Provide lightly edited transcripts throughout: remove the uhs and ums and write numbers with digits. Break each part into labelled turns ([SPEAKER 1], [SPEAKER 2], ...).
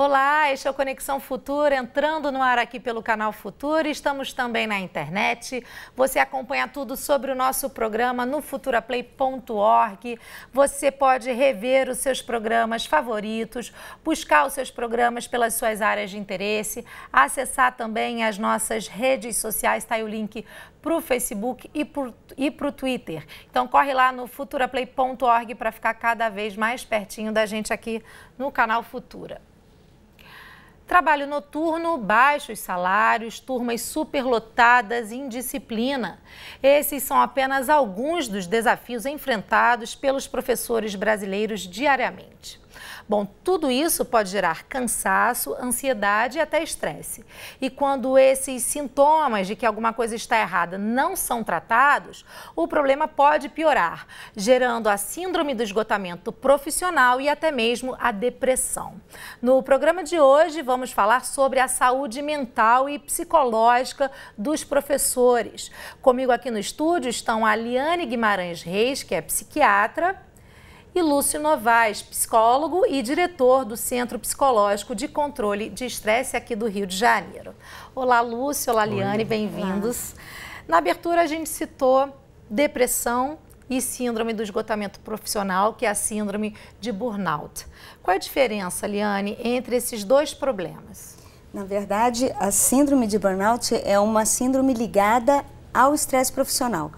[SPEAKER 1] Olá, este é o Conexão Futura, entrando no ar aqui pelo canal Futura. Estamos também na internet. Você acompanha tudo sobre o nosso programa no futuraplay.org. Você pode rever os seus programas favoritos, buscar os seus programas pelas suas áreas de interesse, acessar também as nossas redes sociais, está aí o link para o Facebook e para o Twitter. Então corre lá no futuraplay.org para ficar cada vez mais pertinho da gente aqui no canal Futura. Trabalho noturno, baixos salários, turmas superlotadas e indisciplina. Esses são apenas alguns dos desafios enfrentados pelos professores brasileiros diariamente. Bom, tudo isso pode gerar cansaço, ansiedade e até estresse. E quando esses sintomas de que alguma coisa está errada não são tratados, o problema pode piorar, gerando a síndrome do esgotamento profissional e até mesmo a depressão. No programa de hoje, vamos falar sobre a saúde mental e psicológica dos professores. Comigo aqui no estúdio estão a Liane Guimarães Reis, que é psiquiatra, e Lúcio Novaes, psicólogo e diretor do Centro Psicológico de Controle de Estresse aqui do Rio de Janeiro. Olá, Lúcio. Olá, Liane. Bem-vindos. Na abertura, a gente citou depressão e síndrome do esgotamento profissional, que é a síndrome de burnout. Qual é a diferença, Liane, entre esses dois problemas?
[SPEAKER 2] Na verdade, a síndrome de burnout é uma síndrome ligada ao estresse profissional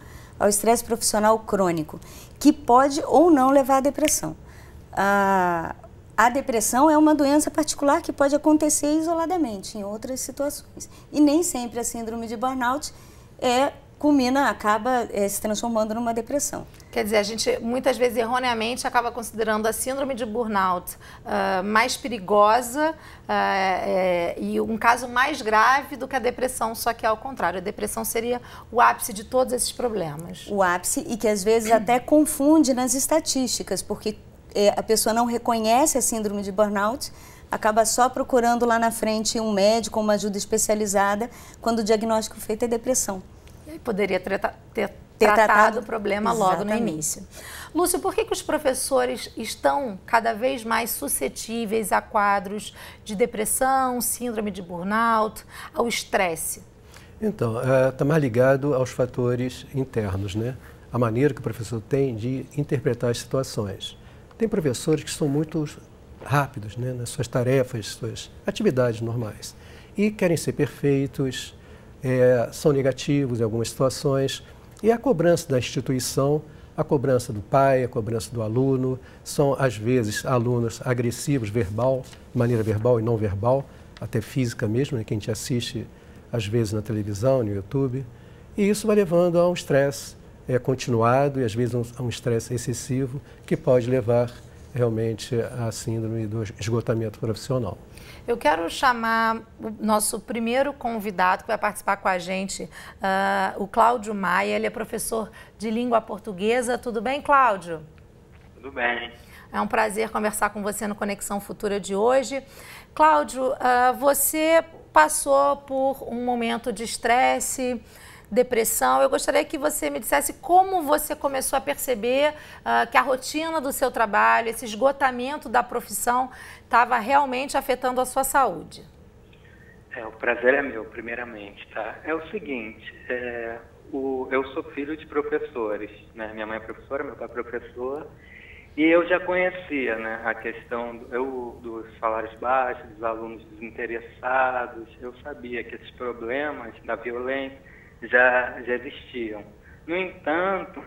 [SPEAKER 2] crônico, que pode ou não levar à depressão. A depressão é uma doença particular que pode acontecer isoladamente em outras situações. E nem sempre a síndrome de burnout acaba se transformando numa depressão.
[SPEAKER 1] Quer dizer, a gente muitas vezes erroneamente acaba considerando a síndrome de burnout mais perigosa e um caso mais grave do que a depressão, só que é ao contrário. A depressão seria o ápice de todos esses problemas.
[SPEAKER 2] O ápice, e que às vezes até confunde nas estatísticas, porque a pessoa não reconhece a síndrome de burnout, acaba só procurando lá na frente um médico, uma ajuda especializada, quando o diagnóstico feito é depressão.
[SPEAKER 1] E aí poderia ter tratado o problema logo no início. Lúcio, por que os professores estão cada vez mais suscetíveis a quadros de depressão, síndrome de burnout, ao estresse?
[SPEAKER 3] Então, está mais ligado aos fatores internos, né? A maneira que o professor tem de interpretar as situações. Tem professores que são muito rápidos, né, nas suas tarefas, suas atividades normais, e querem ser perfeitos, são negativos em algumas situações, e a cobrança da instituição, a cobrança do pai, a cobrança do aluno, são às vezes alunos agressivos, de maneira verbal e não verbal, até física mesmo, né, que a gente assiste às vezes na televisão, no YouTube, e isso vai levando a um estresse continuado e às vezes a um estresse excessivo que pode levar realmente à síndrome do esgotamento profissional.
[SPEAKER 1] Eu quero chamar o nosso primeiro convidado que vai participar com a gente, o Cláudio Maia. Ele é professor de língua portuguesa. Tudo bem, Cláudio?
[SPEAKER 4] Tudo bem.
[SPEAKER 1] É um prazer conversar com você no Conexão Futura de hoje. Cláudio, você passou por um momento de estresse, depressão. Eu gostaria que você me dissesse como você começou a perceber que a rotina do seu trabalho, esse esgotamento da profissão, estava realmente afetando a sua saúde.
[SPEAKER 4] O prazer é meu, primeiramente, tá? É o seguinte, eu sou filho de professores, né? Minha mãe é professora, meu pai é professor, e eu já conhecia, né, a questão dos salários baixos, dos alunos desinteressados. Eu sabia que esses problemas da violência já existiam. No entanto,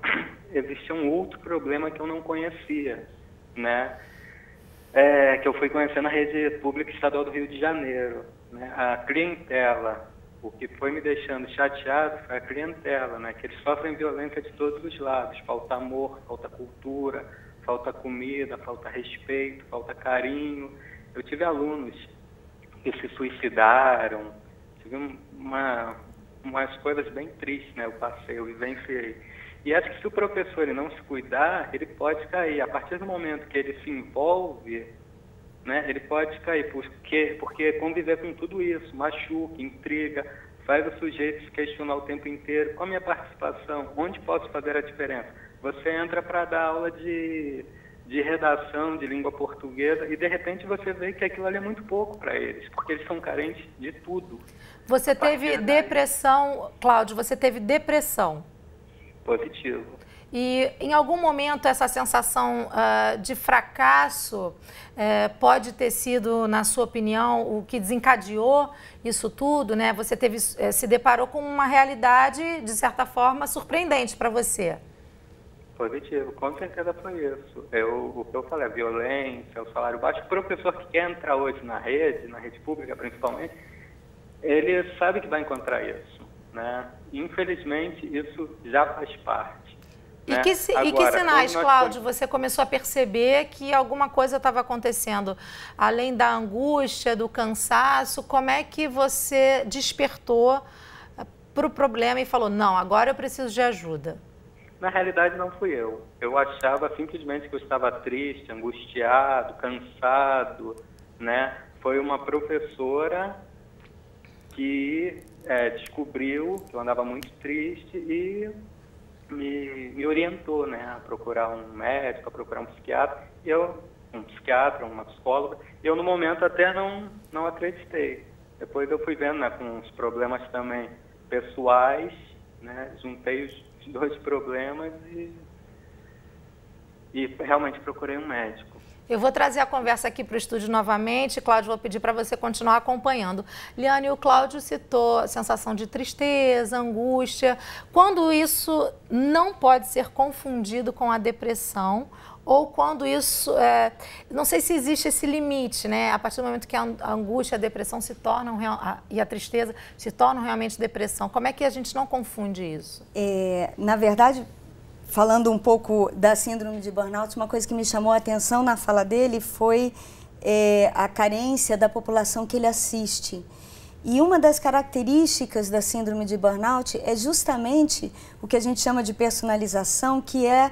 [SPEAKER 4] existia um outro problema que eu não conhecia, né? Que eu fui conhecer na rede pública estadual do Rio de Janeiro, né? A clientela. O que foi me deixando chateado foi a clientela, né? Que eles sofrem violência de todos os lados. Falta amor, falta cultura, falta comida, falta respeito, falta carinho. Eu tive alunos que se suicidaram, tive umas coisas bem tristes, né? Eu vivenciei. E acho que se o professor ele não se cuidar, ele pode cair. A partir do momento que ele se envolve, né, ele pode cair. Porque conviver com tudo isso machuca, intriga, faz o sujeito se questionar o tempo inteiro. Qual a minha participação? Onde posso fazer a diferença? Você entra para dar aula de redação de língua portuguesa e de repente você vê que aquilo ali é muito pouco para eles, porque eles são carentes de tudo.
[SPEAKER 1] Você teve depressão, Cláudio, você teve depressão?
[SPEAKER 4] Positivo.
[SPEAKER 1] E em algum momento essa sensação de fracasso pode ter sido, na sua opinião, o que desencadeou isso tudo, né? Você se deparou com uma realidade, de certa forma, surpreendente para você.
[SPEAKER 4] Positivo, com certeza foi isso. O que eu falei, a violência, o salário baixo. O professor que quer entrar hoje na rede pública principalmente, ele sabe que vai encontrar isso, né? Infelizmente, isso já faz parte.
[SPEAKER 1] E que sinais, Cláudio, você começou a perceber que alguma coisa estava acontecendo? Além da angústia, do cansaço, como é que você despertou para o problema e falou, não, agora eu preciso de ajuda?
[SPEAKER 4] Na realidade, não fui eu. Eu achava simplesmente que eu estava triste, angustiado, cansado, né? Foi uma professora que descobriu que eu andava muito triste e me orientou, né, a procurar um médico, a procurar um psiquiatra. Um psiquiatra, uma psicóloga. Eu, no momento, até não acreditei. Depois eu fui vendo, né, com os problemas também pessoais, né, juntei os dois problemas e realmente procurei um médico.
[SPEAKER 1] Eu vou trazer a conversa aqui para o estúdio novamente. Cláudio, vou pedir para você continuar acompanhando. Liane, o Cláudio citou a sensação de tristeza, angústia. Quando isso não pode ser confundido com a depressão ou quando isso... não sei se existe esse limite, né? A partir do momento que a angústia e a depressão se tornam... e a tristeza se tornam realmente depressão. Como é que a gente não confunde isso?
[SPEAKER 2] Na verdade... Falando um pouco da síndrome de burnout, uma coisa que me chamou a atenção na fala dele foi a carência da população que ele assiste. E uma das características da síndrome de burnout é justamente o que a gente chama de personalização, que é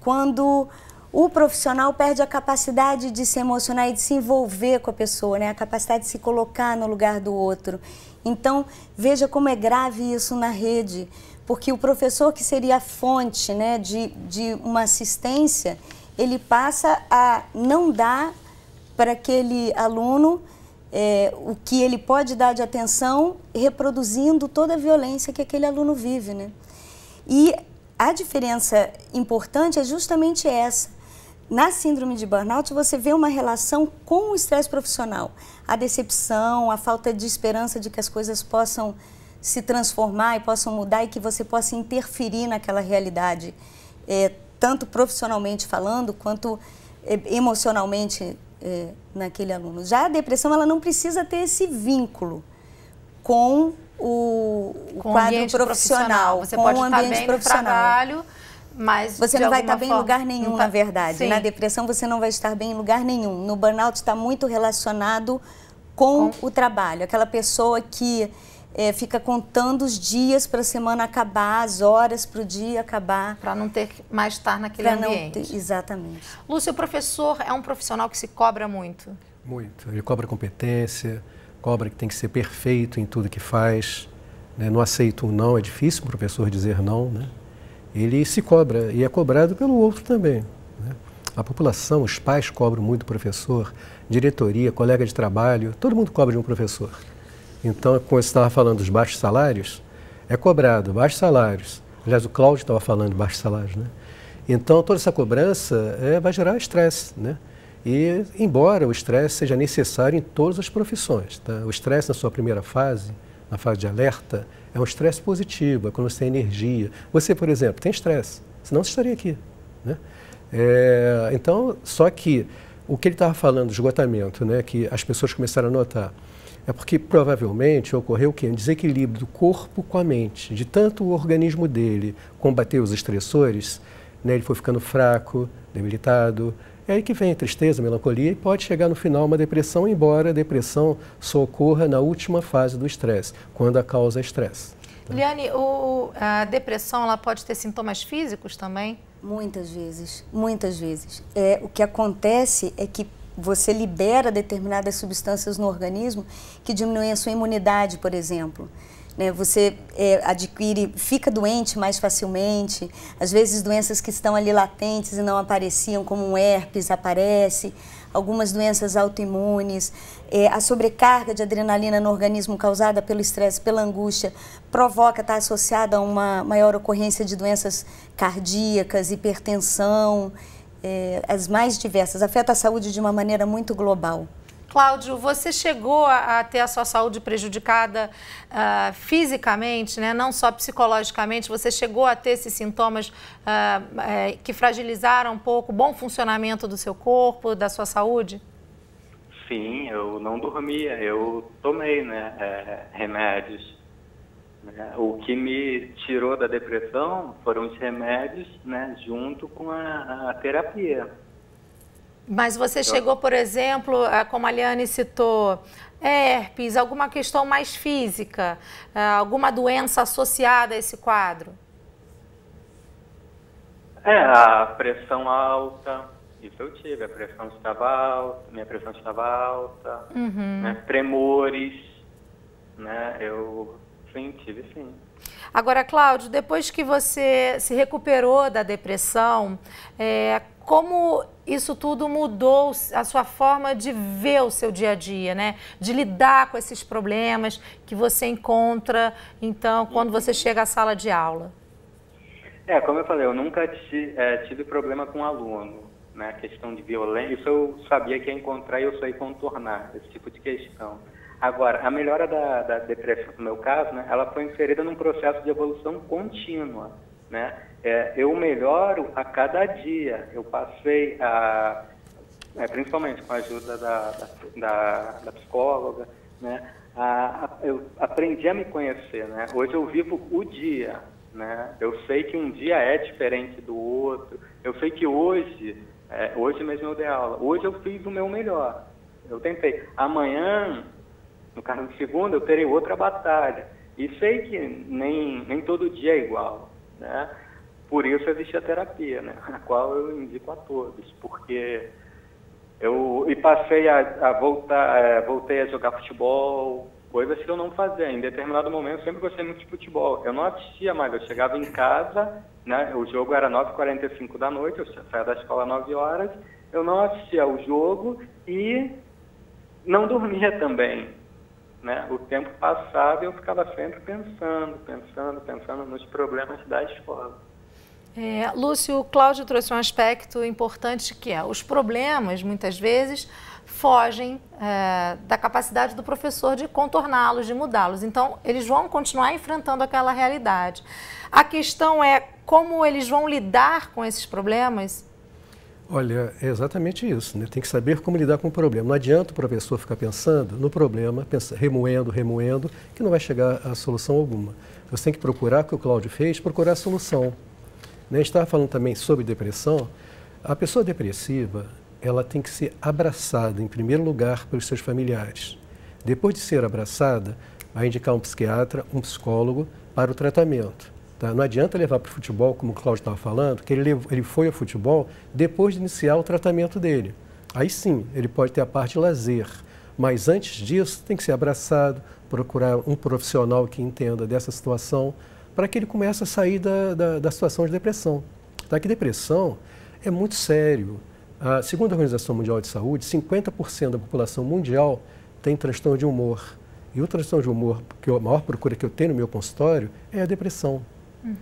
[SPEAKER 2] quando o profissional perde a capacidade de se emocionar e de se envolver com a pessoa, né? A capacidade de se colocar no lugar do outro. Então, veja como é grave isso na rede. Porque o professor, que seria a fonte, né, de uma assistência, ele passa a não dar para aquele aluno o que ele pode dar de atenção, reproduzindo toda a violência que aquele aluno vive, né? E a diferença importante é justamente essa. Na síndrome de burnout, você vê uma relação com o estresse profissional. A decepção, a falta de esperança de que as coisas possam se transformar e possam mudar e que você possa interferir naquela realidade, tanto profissionalmente falando, quanto emocionalmente naquele aluno. Já a depressão, ela não precisa ter esse vínculo com o quadro profissional,
[SPEAKER 1] você
[SPEAKER 2] com
[SPEAKER 1] pode
[SPEAKER 2] o ambiente
[SPEAKER 1] estar bem
[SPEAKER 2] profissional.
[SPEAKER 1] No trabalho, mas
[SPEAKER 2] você não vai estar bem em lugar nenhum, na verdade.
[SPEAKER 1] Sim.
[SPEAKER 2] Na depressão você não vai estar bem em lugar nenhum. No burnout está muito relacionado com o trabalho. Aquela pessoa que fica contando os dias para a semana acabar, as horas para o dia acabar.
[SPEAKER 1] Para não ter que mais estar naquele ambiente.
[SPEAKER 2] Exatamente.
[SPEAKER 1] Lúcio, o professor é um profissional que se cobra muito?
[SPEAKER 3] Muito. Ele cobra competência, cobra que tem que ser perfeito em tudo que faz, né? Não aceita um não, é difícil o professor dizer não, né? Ele se cobra e é cobrado pelo outro também, né? A população, os pais cobram muito do professor, diretoria, colega de trabalho, todo mundo cobra de um professor. Então, como você estava falando dos baixos salários, é cobrado baixos salários. Aliás, o Cláudio estava falando de baixos salários, né? Então, toda essa cobrança vai gerar estresse, né? E, embora o estresse seja necessário em todas as profissões, tá? O estresse na sua primeira fase, na fase de alerta, é um estresse positivo, é quando você tem energia. Você, por exemplo, tem estresse, senão você estaria aqui, né? Então, só que o que ele estava falando do esgotamento, né, que as pessoas começaram a notar, é porque provavelmente ocorreu o quê? Um desequilíbrio do corpo com a mente, de tanto o organismo dele combater os estressores, né, ele foi ficando fraco, debilitado. É aí que vem a tristeza, a melancolia e pode chegar no final uma depressão, embora a depressão só ocorra na última fase do estresse, quando a causa é estresse.
[SPEAKER 1] Liane, a depressão ela pode ter sintomas físicos também?
[SPEAKER 2] Muitas vezes, muitas vezes. O que acontece é que você libera determinadas substâncias no organismo que diminuem a sua imunidade, por exemplo. né? Você fica doente mais facilmente, às vezes doenças que estão ali latentes e não apareciam, como um herpes, aparece, algumas doenças autoimunes, a sobrecarga de adrenalina no organismo causada pelo estresse, pela angústia, está associada a uma maior ocorrência de doenças cardíacas, hipertensão, as mais diversas, afeta a saúde de uma maneira muito global.
[SPEAKER 1] Cláudio, você chegou a ter a sua saúde prejudicada fisicamente, né? Não só psicologicamente, você chegou a ter esses sintomas que fragilizaram um pouco o bom funcionamento do seu corpo, da sua saúde?
[SPEAKER 4] Sim, eu não dormia, eu tomei, né, remédios. Né? O que me tirou da depressão foram os remédios, né, junto com a terapia.
[SPEAKER 1] Mas você chegou, por exemplo, como a Liane citou, herpes, alguma questão mais física, alguma doença associada a esse quadro?
[SPEAKER 4] A pressão alta, isso eu tive, a pressão estava alta, minha pressão estava alta, né, tremores, né, eu tive sim.
[SPEAKER 1] Agora, Cláudio, depois que você se recuperou da depressão, como isso tudo mudou a sua forma de ver o seu dia a dia, né? De lidar com esses problemas que você encontra, então, quando você chega à sala de aula?
[SPEAKER 4] Como eu falei, eu nunca tive problema com aluno, né? Questão de violência, isso eu sabia que ia encontrar e eu sei contornar, esse tipo de questão. Agora, a melhora da depressão, no meu caso, né, ela foi inserida num processo de evolução contínua, né? Eu melhoro a cada dia. Eu passei principalmente com a ajuda da psicóloga, né? Eu aprendi a me conhecer, né? Hoje eu vivo o dia, né? Eu sei que um dia é diferente do outro. Eu sei que hoje mesmo eu dei aula. Hoje eu fiz o meu melhor. Eu tentei. Amanhã, no caso de segunda, eu terei outra batalha. E sei que nem todo dia é igual, né? Por isso existe a terapia, né? A qual eu indico a todos, porque eu passei voltei a jogar futebol, coisas que eu não fazia. Em determinado momento, eu sempre gostei muito de futebol. Eu não assistia mais, eu chegava em casa, né? O jogo era 9h45 da noite, eu saía da escola às 9 horas, eu não assistia ao jogo e não dormia também, né? O tempo passava e eu ficava sempre pensando nos problemas da escola.
[SPEAKER 1] Lúcio, o Cláudio trouxe um aspecto importante que os problemas, muitas vezes, fogem da capacidade do professor de contorná-los, de mudá-los. Então, eles vão continuar enfrentando aquela realidade. A questão é como eles vão lidar com esses problemas?
[SPEAKER 3] Olha, é exatamente isso, né? Tem que saber como lidar com o problema. Não adianta o professor ficar pensando no problema, remoendo, que não vai chegar a solução alguma. Você tem que procurar, o que o Cláudio fez, procurar a solução. A gente estava falando também sobre depressão. A pessoa depressiva, ela tem que ser abraçada, em primeiro lugar, pelos seus familiares. Depois de ser abraçada, vai indicar um psiquiatra, um psicólogo para o tratamento. Tá? Não adianta levar para o futebol, como o Cláudio estava falando, que ele foi ao futebol depois de iniciar o tratamento dele. Aí sim, ele pode ter a parte de lazer. Mas antes disso, tem que ser abraçado, procurar um profissional que entenda dessa situação, para que ele comece a sair da situação de depressão. Tá? Que depressão é muito sério. Segundo a Organização Mundial de Saúde, 50% da população mundial tem transtorno de humor. E o transtorno de humor, que a maior procura que eu tenho no meu consultório, é a depressão.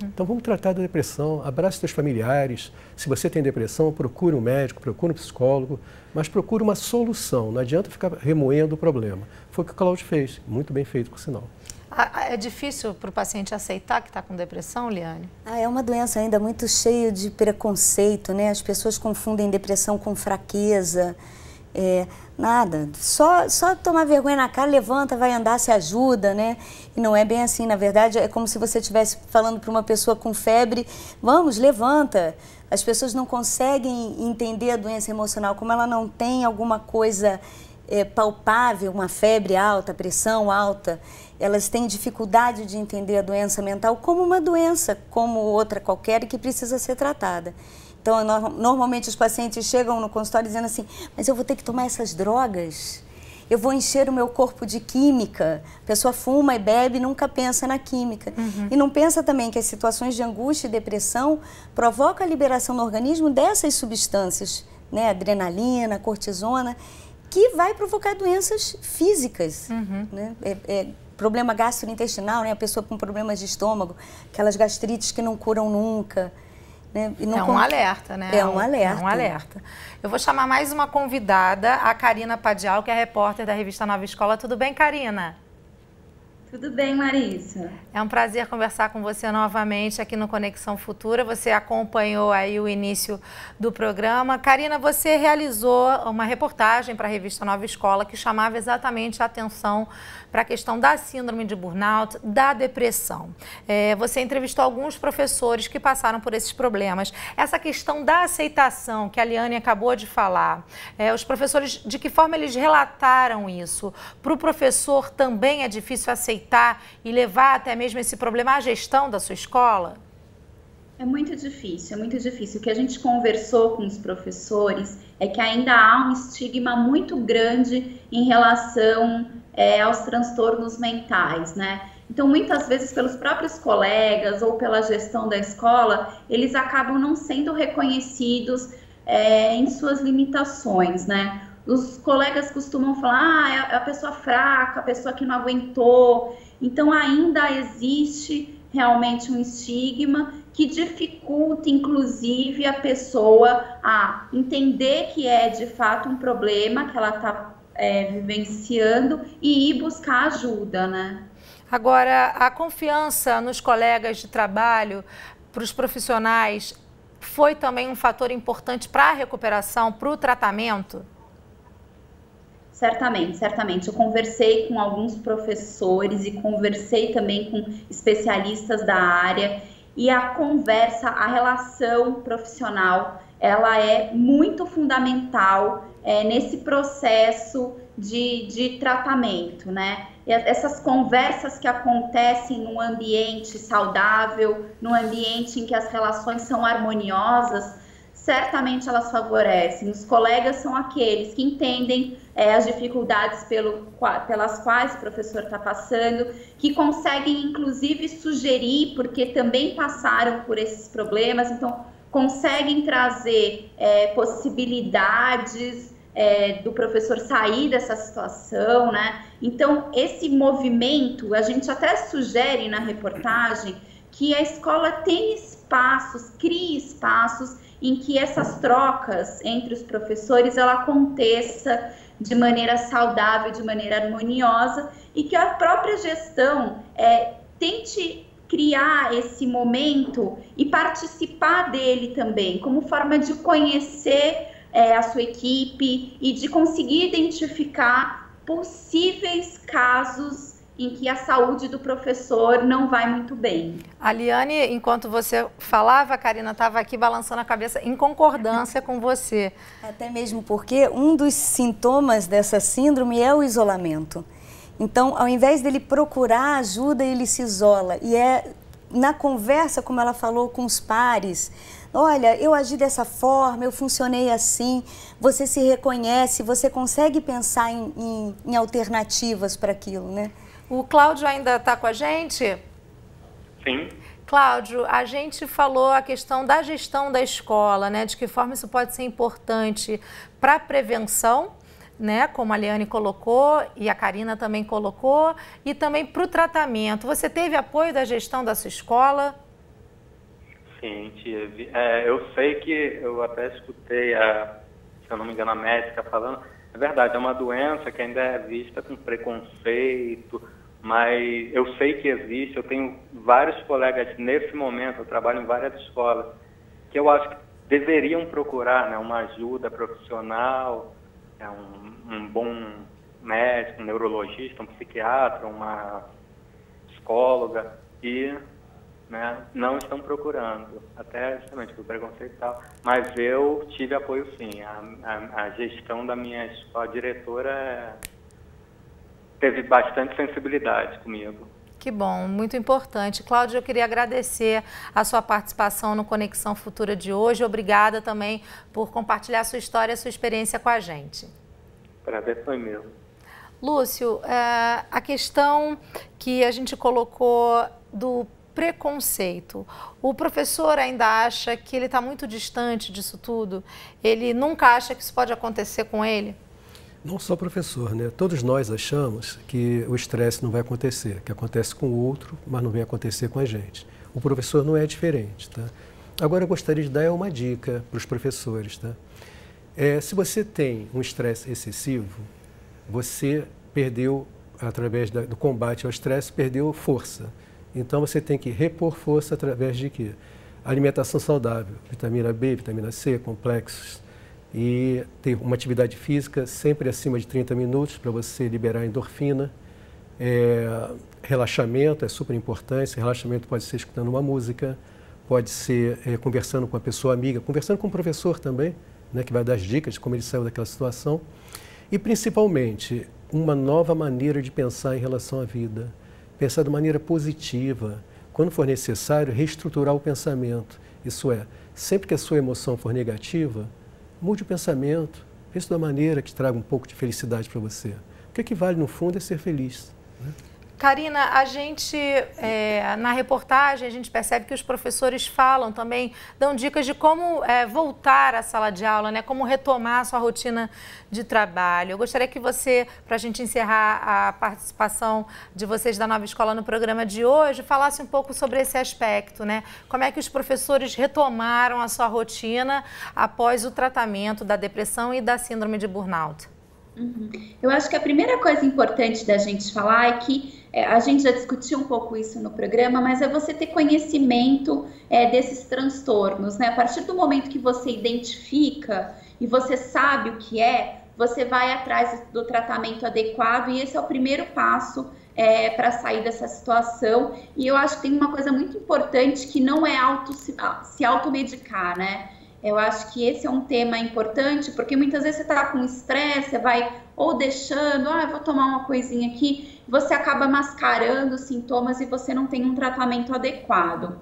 [SPEAKER 3] Então vamos tratar da depressão, abrace seus familiares. Se você tem depressão, procure um médico, procure um psicólogo, mas procure uma solução. Não adianta ficar remoendo o problema. Foi o que o Cláudio fez, muito bem feito, por sinal.
[SPEAKER 1] É difícil para o paciente aceitar que está com depressão, Liane?
[SPEAKER 2] É uma doença ainda muito cheia de preconceito, né? As pessoas confundem depressão com fraqueza. Nada, só tomar vergonha na cara, levanta, vai andar, se ajuda, né? E não é bem assim, na verdade é como se você estivesse falando para uma pessoa com febre, vamos, levanta. As pessoas não conseguem entender a doença emocional, como ela não tem alguma coisa palpável, uma febre alta, pressão alta, elas têm dificuldade de entender a doença mental como uma doença, como outra qualquer, e que precisa ser tratada. Então, normalmente os pacientes chegam no consultório dizendo assim, mas eu vou ter que tomar essas drogas? eu vou encher o meu corpo de química. A pessoa fuma e bebe e nunca pensa na química. E não pensa também que as situações de angústia e depressão provocam a liberação no organismo dessas substâncias, né? Adrenalina, cortisona, que vai provocar doenças físicas, né? Problema gastrointestinal, né? A pessoa com problemas de estômago, aquelas gastrites que não curam nunca. Né? E não
[SPEAKER 1] um alerta, né?
[SPEAKER 2] É um alerta.
[SPEAKER 1] É um alerta. Eu vou chamar mais uma convidada, a Karina Padial, que é repórter da revista Nova Escola. Tudo bem, Karina?
[SPEAKER 5] Tudo bem, Marissa.
[SPEAKER 1] É um prazer conversar com você novamente aqui no Conexão Futura. Você acompanhou aí o início do programa. Karina, você realizou uma reportagem para a revista Nova Escola que chamava exatamente a atenção para a questão da síndrome de burnout, da depressão. Você entrevistou alguns professores que passaram por esses problemas. Essa questão da aceitação que a Liane acabou de falar, os professores, de que forma eles relataram isso? Para o professor também é difícil aceitar e levar até mesmo esse problema à gestão da sua escola?
[SPEAKER 5] É muito difícil, é muito difícil. O que a gente conversou com os professores é que ainda há um estigma muito grande em relação aos transtornos mentais, né? Então, muitas vezes, pelos próprios colegas ou pela gestão da escola, eles acabam não sendo reconhecidos em suas limitações, né? Os colegas costumam falar, é a pessoa fraca, a pessoa que não aguentou. Então, ainda existe realmente um estigma que dificulta, inclusive, a pessoa a entender que é, de fato, um problema que ela está vivenciando e ir buscar ajuda, né?
[SPEAKER 1] Agora, a confiança nos colegas de trabalho, para os profissionais, foi também um fator importante para a recuperação, para o tratamento?
[SPEAKER 5] Certamente, certamente. Eu conversei com alguns professores e conversei também com especialistas da área, e a conversa, a relação profissional, ela é muito fundamental nesse processo de tratamento, né? E essas conversas que acontecem num ambiente saudável, num ambiente em que as relações são harmoniosas, certamente elas favorecem. Os colegas são aqueles que entendem as dificuldades pelas quais o professor está passando, que conseguem, inclusive, sugerir, porque também passaram por esses problemas, então conseguem trazer possibilidades do professor sair dessa situação, né? Então, esse movimento, a gente até sugere na reportagem que a escola tem espaços, crie espaços em que essas trocas entre os professores ela aconteça de maneira saudável, de maneira harmoniosa, e que a própria gestão tente criar esse momento e participar dele também, como forma de conhecer a sua equipe e de conseguir identificar possíveis casos em que a saúde do professor não vai muito bem.
[SPEAKER 1] A Liane, enquanto você falava, a Karina estava aqui balançando a cabeça em concordância com você.
[SPEAKER 2] Até mesmo porque um dos sintomas dessa síndrome é o isolamento. Então, ao invés dele procurar ajuda, ele se isola. E é na conversa, como ela falou, com os pares, olha, eu agi dessa forma, eu funcionei assim, você se reconhece, você consegue pensar em alternativas para aquilo, né?
[SPEAKER 1] O Cláudio ainda está com a gente?
[SPEAKER 4] Sim.
[SPEAKER 1] Cláudio, a gente falou a questão da gestão da escola, né? De que forma isso pode ser importante para a prevenção, né? Como a Liane colocou e a Karina também colocou, e também para o tratamento. Você teve apoio da gestão da sua escola?
[SPEAKER 4] Sim, tive. Eu sei que eu até escutei, se eu não me engano, a médica falando. É verdade, é uma doença que ainda é vista com preconceito, mas eu sei que existe. Eu tenho vários colegas nesse momento, eu trabalho em várias escolas, que eu acho que deveriam procurar, né, uma ajuda profissional, um bom médico, um neurologista, um psiquiatra, uma psicóloga, e não estão procurando, até justamente por preconceito e tal, mas eu tive apoio sim. A gestão da minha escola, a diretora, teve bastante sensibilidade comigo.
[SPEAKER 1] Que bom, muito importante. Cláudio, eu queria agradecer a sua participação no Conexão Futura de hoje. Obrigada também por compartilhar a sua história e a sua experiência com a gente.
[SPEAKER 4] O prazer foi meu.
[SPEAKER 1] Lúcio, a questão que a gente colocou do preconceito. O professor ainda acha que ele está muito distante disso tudo? Ele nunca acha que isso pode acontecer com ele?
[SPEAKER 3] Não só o professor, né? Todos nós achamos que o estresse não vai acontecer, que acontece com o outro, mas não vem acontecer com a gente. O professor não é diferente, tá? Agora eu gostaria de dar uma dica para os professores, tá? Se você tem um estresse excessivo, você perdeu, através do combate ao estresse, perdeu força. Então você tem que repor força através de quê? Alimentação saudável, vitamina B, vitamina C, complexos. E ter uma atividade física sempre acima de 30 minutos para você liberar endorfina. Relaxamento é super importante. Esse relaxamento pode ser escutando uma música, pode ser conversando com uma pessoa amiga, conversando com o professor também, né, que vai dar as dicas de como ele saiu daquela situação. E principalmente, uma nova maneira de pensar em relação à vida. Pensar de maneira positiva. Quando for necessário, reestruturar o pensamento. Isso é, sempre que a sua emoção for negativa, mude o pensamento, pense de uma maneira que traga um pouco de felicidade para você. O que vale, no fundo, é ser feliz, né?
[SPEAKER 1] Karina, a gente, na reportagem, a gente percebe que os professores falam também, dão dicas de como voltar à sala de aula, né? Como retomar a sua rotina de trabalho. Eu gostaria que você, para a gente encerrar a participação de vocês da Nova Escola no programa de hoje, falasse um pouco sobre esse aspecto, né? Como é que os professores retomaram a sua rotina após o tratamento da depressão e da síndrome de burnout?
[SPEAKER 5] Eu acho que a primeira coisa importante da gente falar é que a gente já discutiu um pouco isso no programa, mas é você ter conhecimento desses transtornos, né? A partir do momento que você identifica e você sabe o que você vai atrás do tratamento adequado e esse é o primeiro passo para sair dessa situação. E eu acho que tem uma coisa muito importante que não é se automedicar, né? Eu acho que esse é um tema importante, porque muitas vezes você está com estresse, você vai ou deixando, eu vou tomar uma coisinha aqui, você acaba mascarando os sintomas e você não tem um tratamento adequado.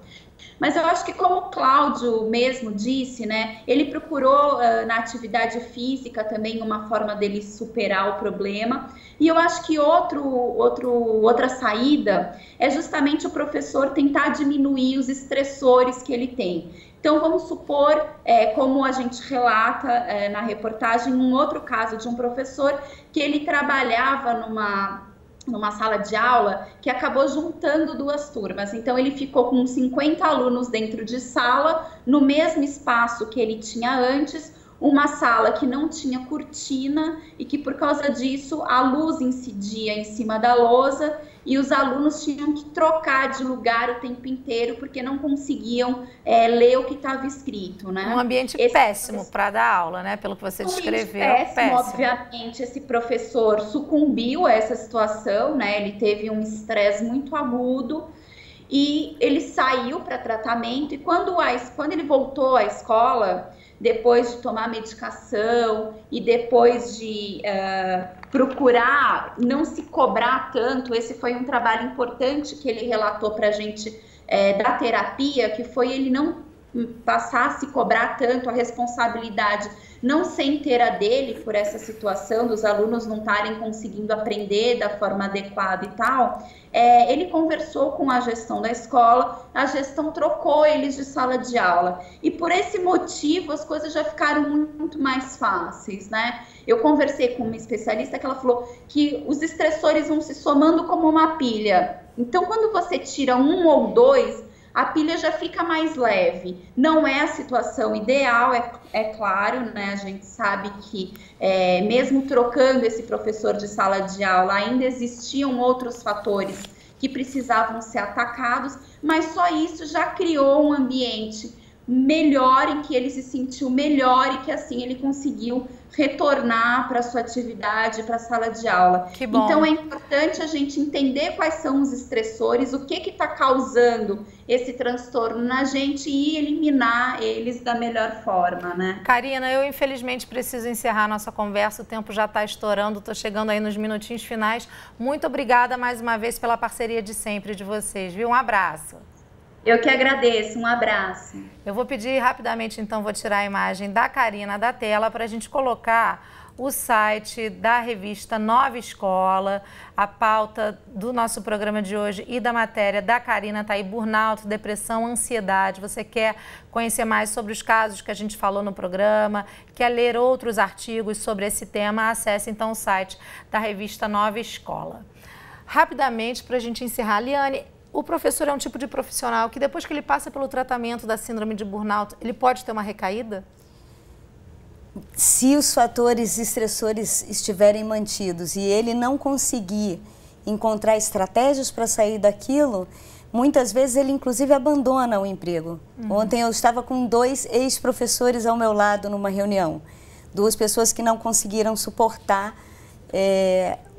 [SPEAKER 5] Mas eu acho que como o Cláudio mesmo disse, né, ele procurou na atividade física também uma forma dele superar o problema. E eu acho que outra saída é justamente o professor tentar diminuir os estressores que ele tem. Então, vamos supor, como a gente relata na reportagem, um outro caso de um professor que ele trabalhava numa sala de aula que acabou juntando duas turmas. Então, ele ficou com 50 alunos dentro de sala, no mesmo espaço que ele tinha antes, uma sala que não tinha cortina e que, por causa disso, a luz incidia em cima da lousa e os alunos tinham que trocar de lugar o tempo inteiro porque não conseguiam ler o que estava escrito, né?
[SPEAKER 1] Um ambiente péssimo para dar aula, né? Pelo que você descreveu.
[SPEAKER 5] Péssimo. Obviamente, esse professor sucumbiu a essa situação, né? Ele teve um estresse muito agudo e ele saiu para tratamento e quando ele voltou à escola, depois de tomar medicação e depois de procurar não se cobrar tanto, esse foi um trabalho importante que ele relatou para a gente da terapia, que foi ele não passar a se cobrar tanto, a responsabilidade não ser inteira dele por essa situação dos alunos não estarem conseguindo aprender da forma adequada e tal. Ele conversou com a gestão da escola, a gestão trocou eles de sala de aula e por esse motivo as coisas já ficaram muito mais fáceis, né? Eu conversei com uma especialista que ela falou que os estressores vão se somando como uma pilha. Então, quando você tira um ou dois, a pilha já fica mais leve. Não é a situação ideal, é claro, né? A gente sabe que mesmo trocando esse professor de sala de aula, ainda existiam outros fatores que precisavam ser atacados, mas só isso já criou um ambiente melhor, em que ele se sentiu melhor e que assim ele conseguiu retornar para a sua atividade, para a sala de aula.
[SPEAKER 1] Que bom.
[SPEAKER 5] Então é importante a gente entender quais são os estressores, o que está causando esse transtorno na gente e eliminar eles da melhor forma, né?
[SPEAKER 1] Karina, eu infelizmente preciso encerrar a nossa conversa, o tempo já está estourando, estou chegando aí nos minutinhos finais. Muito obrigada mais uma vez pela parceria de sempre de vocês, viu? Um abraço.
[SPEAKER 5] Eu que agradeço, um abraço.
[SPEAKER 1] Eu vou pedir rapidamente, então, vou tirar a imagem da Karina da tela para a gente colocar o site da revista Nova Escola, a pauta do nosso programa de hoje e da matéria da Karina tá aí, burnout, depressão, ansiedade. Você quer conhecer mais sobre os casos que a gente falou no programa, quer ler outros artigos sobre esse tema, acesse então o site da revista Nova Escola. Rapidamente, para a gente encerrar, Liane, o professor é um tipo de profissional que depois que ele passa pelo tratamento da síndrome de burnout, ele pode ter uma recaída?
[SPEAKER 2] Se os fatores estressores estiverem mantidos e ele não conseguir encontrar estratégias para sair daquilo, muitas vezes ele inclusive abandona o emprego. Ontem eu estava com 2 ex-professores ao meu lado numa reunião. 2 pessoas que não conseguiram suportar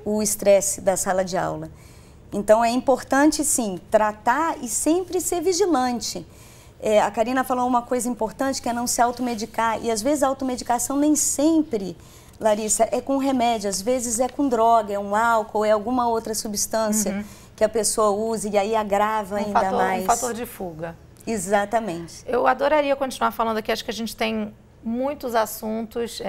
[SPEAKER 2] o estresse da sala de aula. Então é importante sim tratar e sempre ser vigilante. A Karina falou uma coisa importante, que é não se automedicar. E às vezes a automedicação nem sempre, Larissa, é com remédio. Às vezes é com droga, é um álcool, é alguma outra substância que a pessoa use e aí agrava ainda mais.
[SPEAKER 1] Um fator de fuga.
[SPEAKER 2] Exatamente.
[SPEAKER 1] Eu adoraria continuar falando aqui, acho que a gente tem muitos assuntos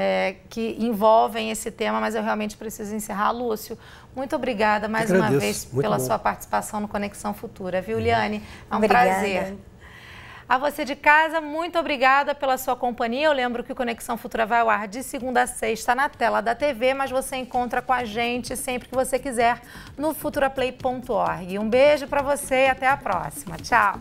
[SPEAKER 1] que envolvem esse tema, mas eu realmente preciso encerrar. Lúcio, muito obrigada mais uma vez pela sua participação no Conexão Futura, viu, Liane? É um prazer. A você de casa, muito obrigada pela sua companhia. Eu lembro que o Conexão Futura vai ao ar de segunda a sexta na tela da TV, mas você encontra com a gente sempre que você quiser no futuraplay.org. Um beijo para você e até a próxima. Tchau!